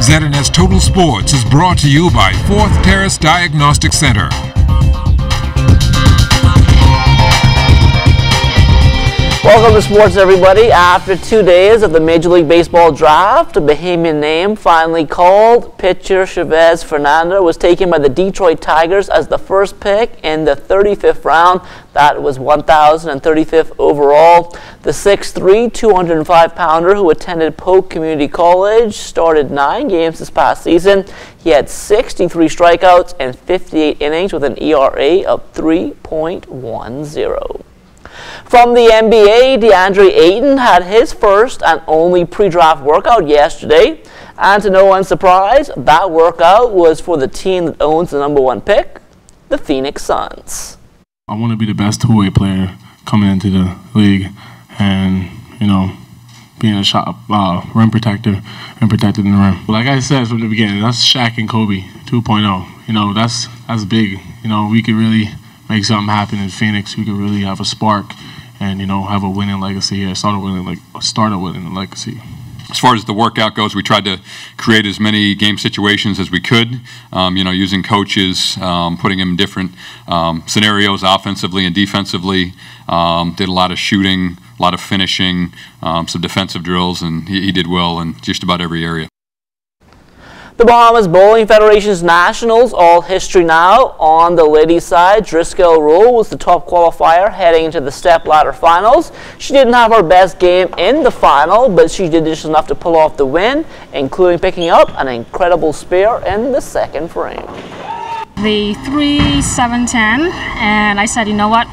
ZNS Total Sports is brought to you by 4th Terrace Diagnostic Center. Welcome to sports, everybody. After 2 days of the Major League Baseball draft, a Bahamian name finally called. Pitcher CHAVEZ FERNANDER was taken by the Detroit Tigers as the first pick in the 35th round. That was 1,035th overall. The 6'3", 205-pounder who attended Polk Community College started 9 games this past season. He had 63 strikeouts and 58 innings with an ERA of 3.10. From the NBA, AYTON had his first and only pre-draft workout yesterday. And to no one's surprise, that workout was for the team that owns the #1 pick, the Phoenix Suns. I want to be the best two-way player coming into the league and, being a rim protector and protecting the rim. Like I said from the beginning, that's Shaq and Kobe 2.0. That's big. We could really make something happen in Phoenix. We could really have a spark and, have a winning legacy here, start a winning legacy. As far as the workout goes, we tried to create as many game situations as we could, using coaches, putting them in different scenarios offensively and defensively. Did a lot of shooting, a lot of finishing, some defensive drills, and he did well in just about every area. The Bahamas Bowling Federation's Nationals, all history now. On the ladies' side, DRISKELL was the top qualifier heading into the step-ladder finals. She didn't have her best game in the final, but she did just enough to pull off the win, including picking up an incredible spare in the second frame. The 3-7-10, and I said, you know what?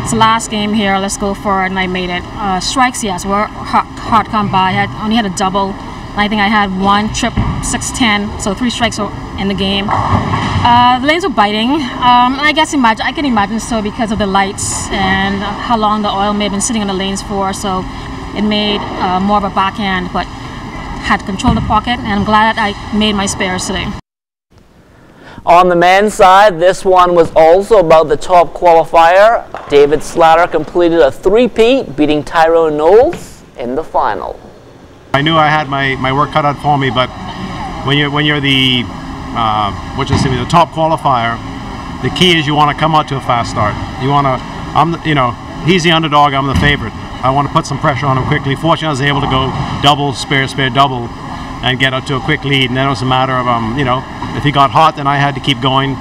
It's the last game here. Let's go for it, and I made it. Strikes, yes, were hard come by. I only had a double. I think I had 1 trip, 6-10, so 3 strikes in the game. The lanes were biting. I guess I can imagine so because of the lights and how long the oil may have been sitting on the lanes for. So it made more of a backhand, but had to control the pocket, and I'm glad that I made my spares today. On the men's side, this one was also about the top qualifier. David SLATTER completed a three-peat, beating TYRONE in the final. I knew I had my work cut out for me, but when you're the the top qualifier, the key is you want to come out to a fast start. He's the underdog, I'm the favorite. I want to put some pressure on him quickly. Fortunately, I was able to go double, spare, double, and get out to a quick lead. And then it was a matter of if he got hot, then I had to keep going.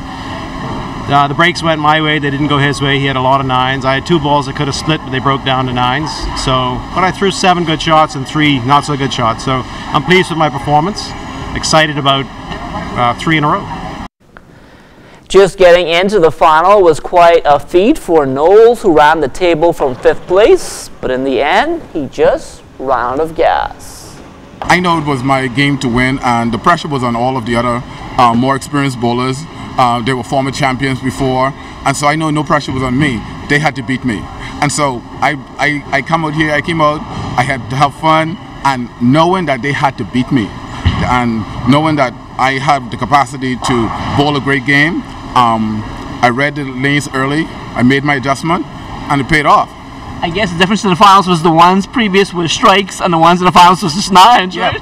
The breaks went my way, they didn't go his way. He had a lot of 9s. I had 2 balls that could have split, but they broke down to 9s. But I threw 7 good shots and 3 not so good shots. So I'm pleased with my performance. Excited about 3 in a row. Just getting into the final was quite a feat for Knowles, who ran the table from 5th place. But in the end, he just ran out of gas. I know it was my game to win, and the pressure was on all of the other more experienced bowlers. They were former champions before, and so I know no pressure was on me. They had to beat me, and so I came out, I had to have fun, and knowing that they had to beat me, and knowing that I have the capacity to bowl a great game. I read the lanes early, I made my adjustment, and it paid off. I guess the difference in the finals was the ones previous were strikes, and the ones in the finals was just 9s, right?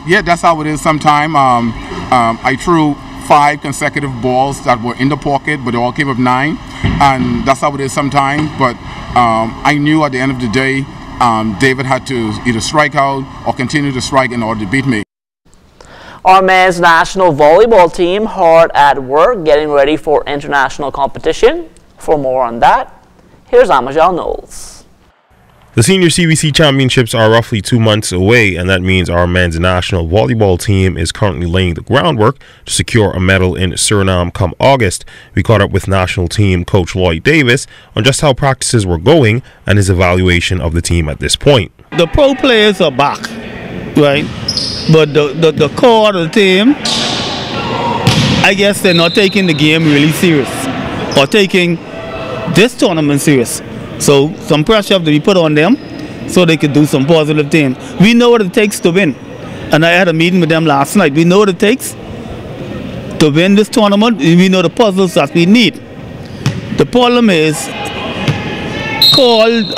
Yeah, that's how it is sometimes. I threw 5 consecutive balls that were in the pocket, but they all came up 9, and that's how it is sometimes. But I knew at the end of the day, David had to either strike out or continue to strike in order to beat me. Our men's national volleyball team hard at work getting ready for international competition. For more on that, here's Knowles. The Senior CBC Championships are roughly 2 months away, and that means our men's national volleyball team is currently laying the groundwork to secure a medal in Suriname come August. We caught up with national team coach Lloyd Davis on just how practices were going and his evaluation of the team at this point. The pro players are back, right? But the core of the team, I guess they're not taking the game really serious or taking this tournament serious. So some pressure have to be put on them so they could do some positive things. We know what it takes to win. And I had a meeting with them last night. We know what it takes to win this tournament. We know the puzzles that we need. The problem is,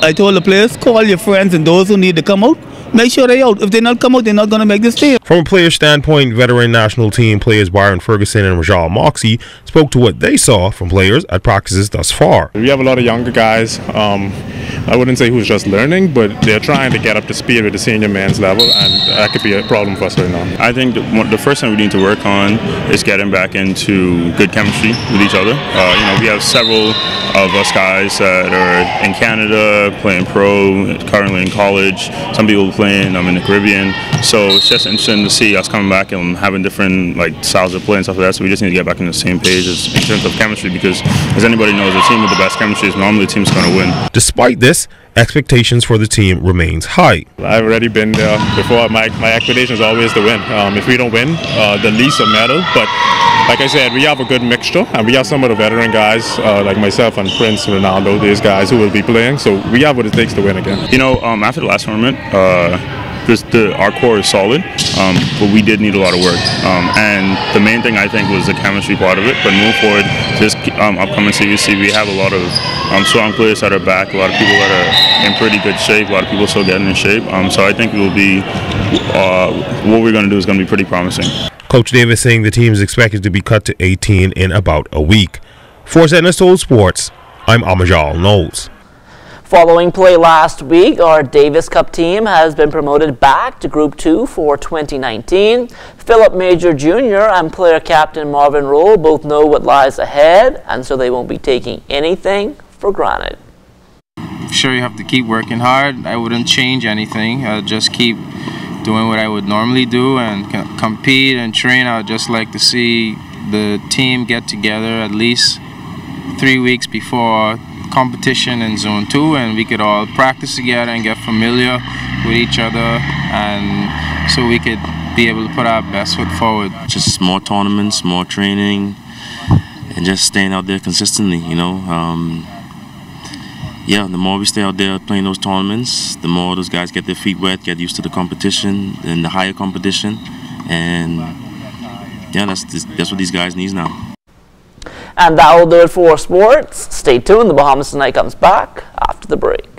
I told the players, call your friends and those who need to come out, make sure they out. If they not come out, they're not going to make this team. From a player standpoint, veteran national team players Byron Ferguson and Rajal Moxie spoke to what they saw from players at practices thus far. We have a lot of younger guys. I wouldn't say who's just learning, but they're trying to get up to speed with the senior men's level, and that could be a problem for us right now. I think the first thing we need to work on is getting back into good chemistry with each other. We have several of us guys that are in Canada playing pro, currently in college. Some people playing in the Caribbean. So it's just interesting to see us coming back and having different styles of play and stuff like that. So we just need to get back on the same page in terms of chemistry, because as anybody knows, a team with the best chemistry is normally the team's going to win. Despite this, expectations for the team remains high. I've already been there before. My expectation is always to win. If we don't win, the least a medal. But like I said, we have a good mixture, and we have some of the veteran guys like myself and Prince, Ronaldo, these guys who will be playing. So we have what it takes to win again. After the last tournament, our core is solid, but we did need a lot of work. And the main thing I think was the chemistry part of it. But moving forward, this upcoming CVC, we have a lot of strong players that are back, a lot of people that are in pretty good shape, a lot of people still getting in shape. So I think we'll be, what we're going to do is going to be pretty promising. Coach Davis saying the team is expected to be cut to 18 in about a week. For ZNS Total Sports, I'm Amajal Knowles. Following play last week, our Davis Cup team has been promoted back to Group 2 for 2019. Philip Major Jr. and player captain Marvin Rolle both know what lies ahead, and so they won't be taking anything for granted. Sure, you have to keep working hard. I wouldn't change anything. I'll just keep doing what I would normally do and compete and train. I would just like to see the team get together at least 3 weeks before competition in Zone 2, and we could all practice together and get familiar with each other, and so we could be able to put our best foot forward. Just more tournaments, more training, and just staying out there consistently, Yeah, the more we stay out there playing those tournaments, the more those guys get their feet wet, get used to the competition and the higher competition, and yeah, that's what these guys need now. And that will do it for sports. Stay tuned. The Bahamas Tonight comes back after the break.